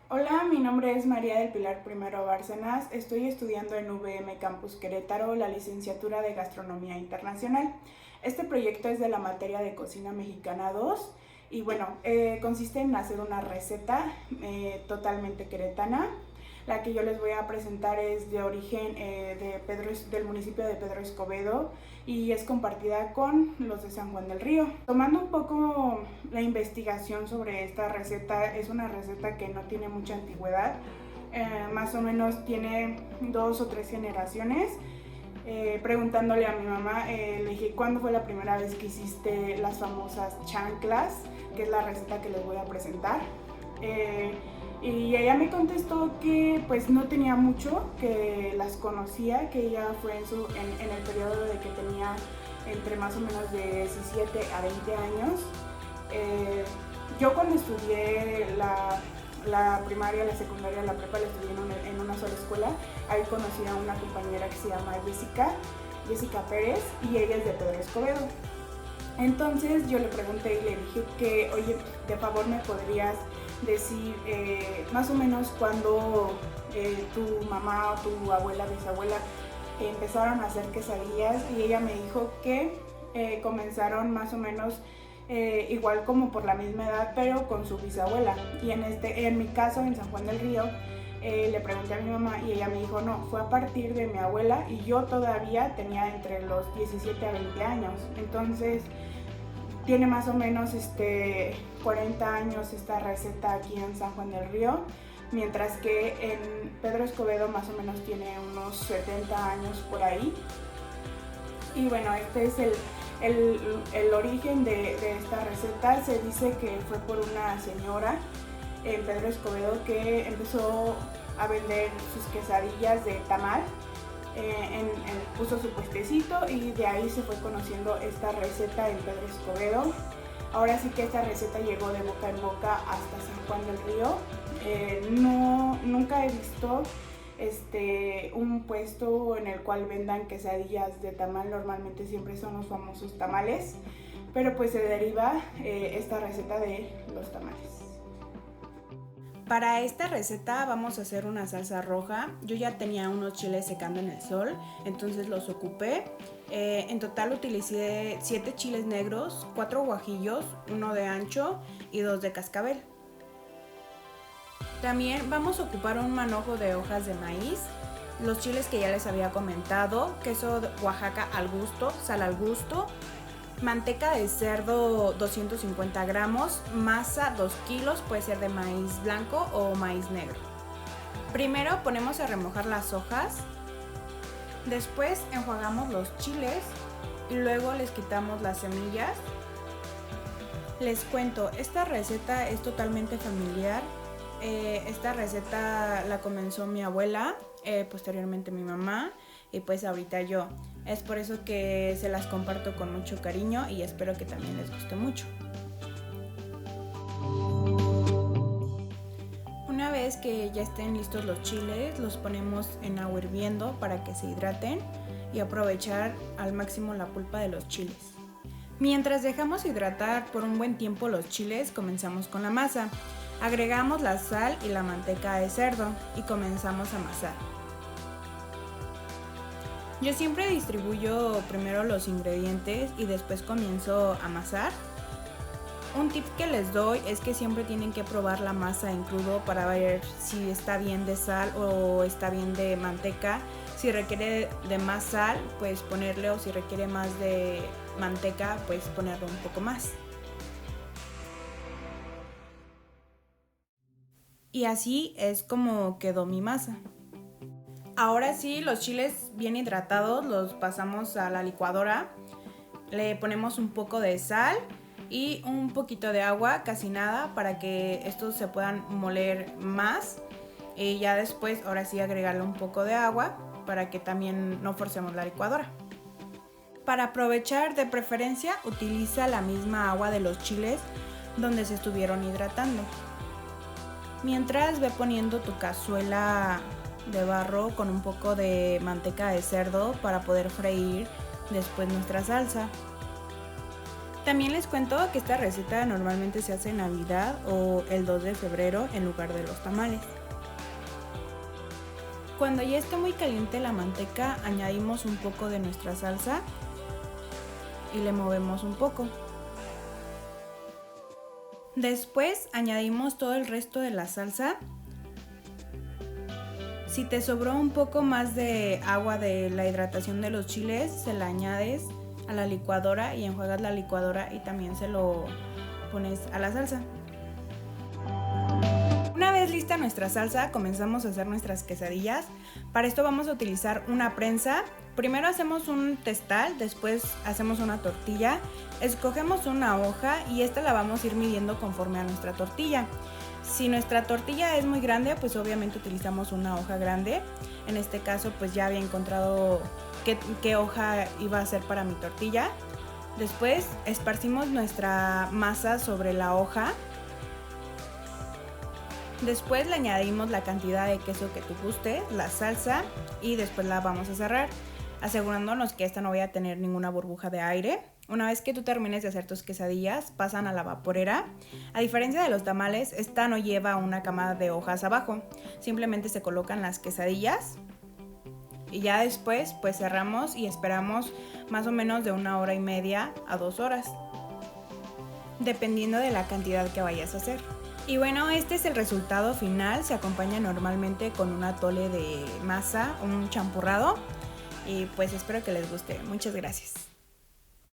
Hola, mi nombre es María del Pilar Primero Bárcenas. Estoy estudiando en VM Campus Querétaro la licenciatura de Gastronomía Internacional. Este proyecto es de la materia de Cocina Mexicana 2 y bueno, consiste en hacer una receta totalmente queretana. La que yo les voy a presentar es de origen del municipio de Pedro Escobedo y es compartida con los de San Juan del Río. Tomando un poco la investigación sobre esta receta, es una receta que no tiene mucha antigüedad, más o menos tiene 2 o 3 generaciones. Preguntándole a mi mamá, le dije, ¿cuándo fue la primera vez que hiciste las famosas chanclas? Que es la receta que les voy a presentar. Y ella me contestó que pues no tenía mucho, que las conocía, que ella fue en el periodo de que tenía entre más o menos de 17 a 20 años. Yo cuando estudié la primaria, la secundaria, la prepa, la estudié en una sola escuela. Ahí conocí a una compañera que se llama Jessica Pérez, y ella es de Pedro Escobedo. Entonces yo le pregunté y le dije que, oye, de favor me podrías decir más o menos cuando tu mamá o tu abuela, bisabuela empezaron a hacer quesadillas, y ella me dijo que comenzaron más o menos igual como por la misma edad, pero con su bisabuela. Y en mi caso, en San Juan del Río, le pregunté a mi mamá y ella me dijo, no, fue a partir de mi abuela, y yo todavía tenía entre los 17 a 20 años. Entonces tiene más o menos 40 años esta receta aquí en San Juan del Río, mientras que en Pedro Escobedo más o menos tiene unos 70 años por ahí. Y bueno, este es el origen de esta receta. Se dice que fue por una señora en Pedro Escobedo que empezó a vender sus quesadillas de tamal. Puso su puestecito y de ahí se fue conociendo esta receta en Pedro Escobedo. Ahora sí que esta receta llegó de boca en boca hasta San Juan del Río. Nunca he visto un puesto en el cual vendan quesadillas de tamal. Normalmente siempre son los famosos tamales, pero pues se deriva esta receta de los tamales. Para esta receta vamos a hacer una salsa roja. Yo ya tenía unos chiles secando en el sol, entonces los ocupé. En total utilicé 7 chiles negros, 4 guajillos, 1 de ancho y 2 de cascabel. También vamos a ocupar un manojo de hojas de maíz, los chiles que ya les había comentado, queso de Oaxaca al gusto, sal al gusto, manteca de cerdo 250 gramos, masa 2 kilos, puede ser de maíz blanco o maíz negro. Primero ponemos a remojar las hojas, después enjuagamos los chiles y luego les quitamos las semillas. Les cuento, esta receta es totalmente familiar. Esta receta la comenzó mi abuela, posteriormente mi mamá y pues ahorita yo. Es por eso que se las comparto con mucho cariño y espero que también les guste mucho. Una vez que ya estén listos los chiles, los ponemos en agua hirviendo para que se hidraten y aprovechar al máximo la pulpa de los chiles. Mientras dejamos hidratar por un buen tiempo los chiles, comenzamos con la masa. Agregamos la sal y la manteca de cerdo y comenzamos a amasar. Yo siempre distribuyo primero los ingredientes y después comienzo a amasar. Un tip que les doy es que siempre tienen que probar la masa en crudo para ver si está bien de sal o está bien de manteca. Si requiere de más sal, pues ponerle, o si requiere más de manteca, pues ponerle un poco más. Y así es como quedó mi masa. Ahora sí, los chiles bien hidratados los pasamos a la licuadora. Le ponemos un poco de sal y un poquito de agua, casi nada, para que estos se puedan moler más. Y ya después, ahora sí, agregarle un poco de agua para que también no forcemos la licuadora. Para aprovechar, de preferencia, utiliza la misma agua de los chiles donde se estuvieron hidratando. Mientras, ve poniendo tu cazuela de barro con un poco de manteca de cerdo para poder freír después nuestra salsa. También les cuento que esta receta normalmente se hace en Navidad o el 2 de febrero en lugar de los tamales. Cuando ya esté muy caliente la manteca, añadimos un poco de nuestra salsa y le movemos un poco. Después añadimos todo el resto de la salsa. Si te sobró un poco más de agua de la hidratación de los chiles, se la añades a la licuadora y enjuagas la licuadora y también se lo pones a la salsa. Una vez lista nuestra salsa, comenzamos a hacer nuestras quesadillas. Para esto vamos a utilizar una prensa. Primero hacemos un testal, después hacemos una tortilla. Escogemos una hoja y esta la vamos a ir midiendo conforme a nuestra tortilla. Si nuestra tortilla es muy grande, pues obviamente utilizamos una hoja grande. En este caso, pues ya había encontrado qué hoja iba a ser para mi tortilla. Después esparcimos nuestra masa sobre la hoja. Después le añadimos la cantidad de queso que tú guste, la salsa y después la vamos a cerrar, asegurándonos que esta no vaya a tener ninguna burbuja de aire. Una vez que tú termines de hacer tus quesadillas, pasan a la vaporera. A diferencia de los tamales, esta no lleva una camada de hojas abajo, simplemente se colocan las quesadillas y ya después pues cerramos y esperamos más o menos de 1 hora y media a 2 horas, dependiendo de la cantidad que vayas a hacer. Y bueno, este es el resultado final. Se acompaña normalmente con un atole de masa, un champurrado. Y pues espero que les guste. Muchas gracias.